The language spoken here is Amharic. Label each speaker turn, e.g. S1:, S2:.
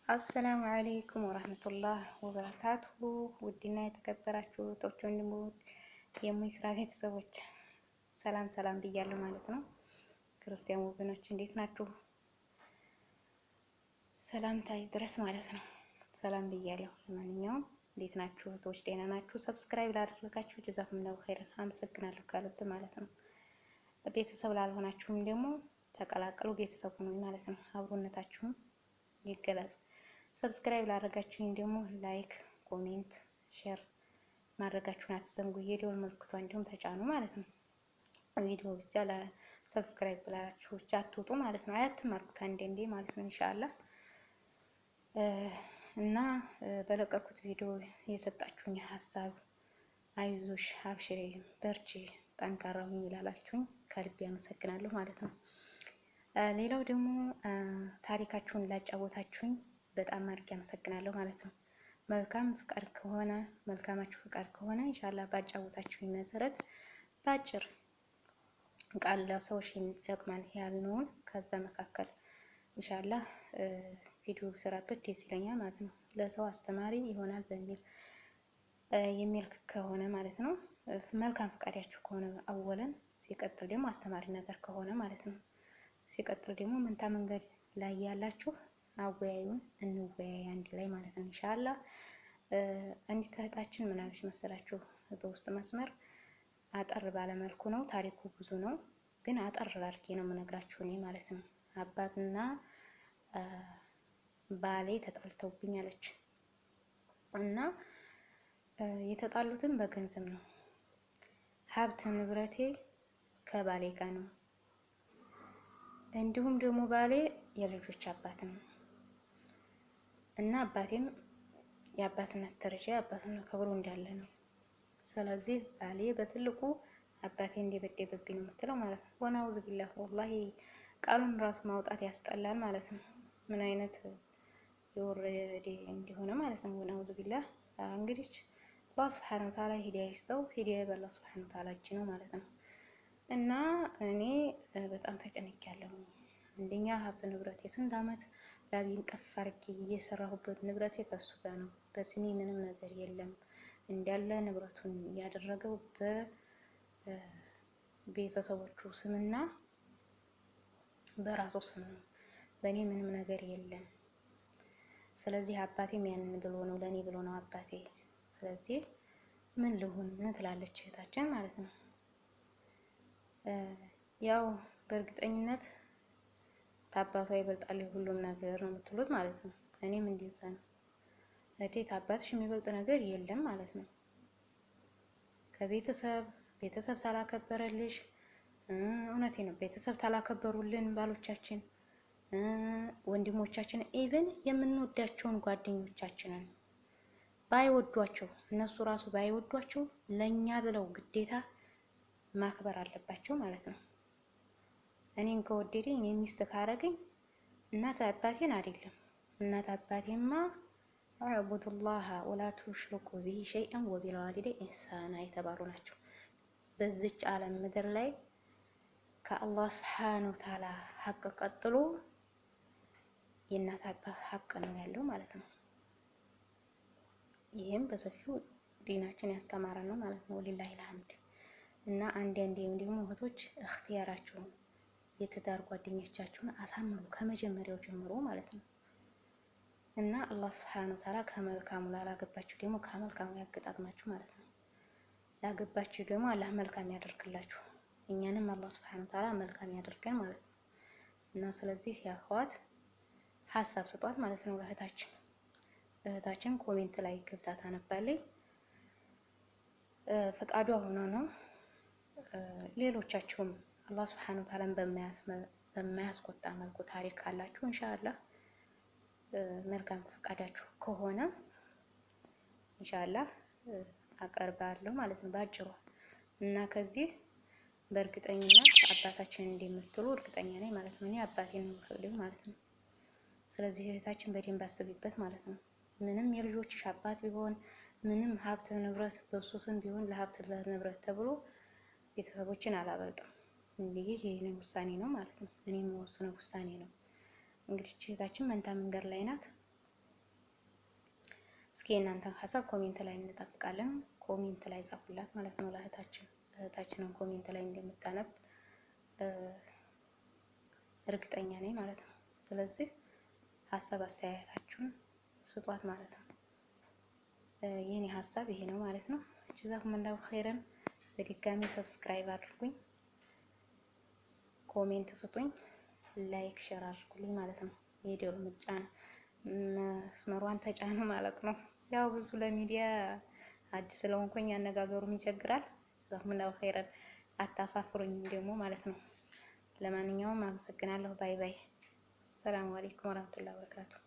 S1: አሰላሙ አለይኩም ወራህመቱላህ ወበረካቱሁ። ውድና የተከበራችሁ እህቶች ወንድሞች፣ የሙስራ ቤተሰቦች ሰላም ሰላም ብያለሁ ማለት ነው። ክርስቲያን ወገኖች እንዴት ናችሁ? ሰላምታዬ ድረስ ማለት ነው። ሰላም ብያለሁ። ለማንኛውም እንዴት ናችሁ እህቶች? ደህና ናችሁ? ሰብስክራይብ ላደረጋችሁ ጀዛኩሙላሁ ኸይረን አመሰግናለሁ ከልብ ማለት ነው። ቤተሰብ ላልሆናችሁም ደግሞ ተቀላቀሉ፣ ቤተሰብ ሁኑ ማለት ነው። አብሮነታችሁም ይገለጽ። ሰብስክራይብ ላደረጋችሁኝ ደግሞ ላይክ፣ ኮሜንት፣ ሼር ማድረጋችሁን አትዘንጉ። የደወል ምልክቷን እንዲሁም ተጫኑ ማለት ነው። ቪዲዮ ብቻ ለሰብስክራይብ ብላችሁ ብቻ አትውጡ ማለት ነው። አያትመርኩት አንዴ ማለት ነው ኢንሻአላህ። እና በለቀኩት ቪዲዮ የሰጣችሁኝ ሀሳብ አይዞሽ፣ አብሽሬ፣ በርቺ፣ ጠንካራ ሁኚ ይላላችሁኝ ከልብ ያመሰግናለሁ ማለት ነው። ሌላው ደግሞ ታሪካችሁን ላጫወታችሁኝ በጣም አድርጌ አመሰግናለሁ ማለት ነው። መልካማችሁ ፍቃድ ከሆነ ኢንሻአላህ ባጫወታችሁኝ መሰረት ባጭር ቃል ለሰዎች የሚጠቅማል ያልነውን ከዛ መካከል ኢንሻአላህ ቪዲዮ ብሰራበት ደስ ይለኛል ማለት ነው። ለሰው አስተማሪ ይሆናል በሚል የሚል ከሆነ ማለት ነው። መልካም ፍቃዳችሁ ከሆነ አወለን፣ ሲቀጥል ደግሞ አስተማሪ ነገር ከሆነ ማለት ነው። ሲቀጥል ደግሞ መንታ መንገድ ላይ ያላችሁ አወያዩን፣ እንወያይ አንድ ላይ ማለት ነው ኢንሻአላህ። አንዲት እህታችን ምን አለች መሰላችሁ? በውስጥ መስመር አጠር ባለመልኩ ነው፣ ታሪኩ ብዙ ነው ግን አጠር አድርጌ ነው የምነግራችሁ እኔ ማለት ነው። አባትና ባሌ ተጣልተውብኝ አለች እና የተጣሉትም በገንዘብ ነው። ሀብት ንብረቴ ከባሌ ጋር ነው። እንዲሁም ደግሞ ባሌ የልጆች አባት ነው እና አባቴም የአባትነት ደረጃ የአባትነት ክብሩ እንዳለ ነው። ስለዚህ ባሌ በትልቁ አባቴ እንደበደበብኝ ነው የምትለው ማለት ነው። ወናውዝ ቢላህ ወላሂ ቃሉን ራሱ ማውጣት ያስጠላል ማለት ነው። ምን አይነት የወረደ እንደሆነ ማለት ነው። ወናውዝ ቢላህ እንግዲህ አላህ ሱብሓነሁ ወተዓላ ሂዳያ ይስጠው። ሂዳያ በአላህ ሱብሓነሁ ወተዓላ እጅ ነው ማለት ነው። እና እኔ በጣም ተጨንቄያለሁ። አንደኛ ሀብት ንብረቴ ስንት አመት ላቤን ጠፍ አድርጌ እየሰራሁበት ንብረቴ ከሱ ጋር ነው። በስሜ ምንም ነገር የለም። እንዳለ ንብረቱን ያደረገው በቤተሰቦቹ ስምና በራሱ ስም ነው። በእኔ ምንም ነገር የለም። ስለዚህ አባቴም ያንን ብሎ ነው፣ ለኔ ብሎ ነው አባቴ። ስለዚህ ምን ልሁን ትላለች እህታችን ማለት ነው። ያው በእርግጠኝነት ታባቷ ይበልጣል ሁሉም ነገር ነው የምትሉት ማለት ነው። እኔም እንደዛ ነው። እህቴ ታባትሽ የሚበልጥ ነገር የለም ማለት ነው። ቤተሰብ ታላከበረልሽ፣ እውነቴ ነው። ቤተሰብ ታላከበሩልን ባሎቻችን፣ ወንድሞቻችን፣ ኢቭን የምንወዳቸውን ጓደኞቻችንን ባይወዷቸው፣ እነሱ ራሱ ባይወዷቸው ለኛ ብለው ግዴታ ማክበር አለባቸው ማለት ነው። እኔን ከወደደኝ እኔን ሚስት ካረገኝ እናት አባቴን አይደለም። እናት አባቴማ አዕቡዱላህ ወላ ቱሽሪኩ ቢሂ ሸይአን ወቢልዋሊደይኒ ኢሕሳና የተባሉ ናቸው። በዚች ዓለም ምድር ላይ ከአላህ ሱብሓነሁ ወተዓላ ሀቅ ቀጥሎ የእናት አባት ሀቅ ነው ያለው ማለት ነው። ይህም በሰፊው ዲናችን ያስተማረን ነው ማለት ነው። ወሊላሂል ሐምድ። እና አንዳንዴም ደግሞ እህቶች እኽቲያራችሁን የትዳር ጓደኞቻችሁን አሳምሩ ከመጀመሪያው ጀምሮ ማለት ነው። እና አላህ ሱብሓነሁ ወተዓላ ከመልካሙ ላላገባችሁ ደግሞ ከመልካሙ ያገጣጥማችሁ ማለት ነው። ላገባችሁ ደግሞ አላህ መልካም ያደርግላችሁ፣ እኛንም አላህ ሱብሓነሁ ወተዓላ መልካም ያደርገን ማለት ነው። እና ስለዚህ ያኸዋት ሀሳብ ስጧት ማለት ነው። እህታችን ኮሜንት ላይ ገብታ ታነባለች። ፈቃዷ ሆኖ ነው። ሌሎቻችሁም አላህ ሱብሓነሁ ወተዓላን በማያስቆጣ መልኩ ታሪክ ካላችሁ ኢንሻአላህ መልካም ፈቃዳችሁ ከሆነ ኢንሻአላህ አቀርባለሁ ማለት ነው ባጭሩ። እና ከዚህ በእርግጠኝነት አባታችንን እንደምትሉ እርግጠኛ ነኝ ማለት ነው። እኔ አባቴን ነው የምፈልገው ማለት ነው። ስለዚህ እህታችን በደንብ አስቢበት ማለት ነው። ምንም የልጆችሽ አባት ቢሆን ምንም ሀብት ንብረት በሱ ስም ቢሆን ለሀብት ለንብረት ተብሎ ቤተሰቦችን አላበልጥም። እንግዲህ የኔ ውሳኔ ነው ማለት ነው። እኔ የምወስነው ውሳኔ ነው። እንግዲህ እህታችን መንታ መንገድ ላይ ናት። እስኪ እናንተን ሀሳብ ኮሜንት ላይ እንጠብቃለን። ኮሜንት ላይ ጻፉላት ማለት ነው እህታችንን ኮሜንት ላይ እንደምታነብ እርግጠኛ ነኝ ማለት ነው። ስለዚህ ሀሳብ አስተያየታችሁን ስጧት ማለት ነው። የኔ ሀሳብ ይሄ ነው ማለት ነው። ጀዛኩሙላሁ ኸይረን። በድጋሚ ሰብስክራይብ አድርጉኝ፣ ኮሜንት ስጡኝ፣ ላይክ ሼር አድርጉልኝ ማለት ነው። የደወል መስመሯን ተጫኑ ማለት ነው። ያው ብዙ ለሚዲያ አዲስ ስለሆንኩኝ አነጋገሩም ይቸግራል። ጀዛኩሙላሁ ኸይረን። አታሳፍሩኝ ደግሞ ማለት ነው። ለማንኛውም አመሰግናለሁ። ባይ ባይ። ሰላም አለይኩም ወራህመቱላሂ ወበረካቱ።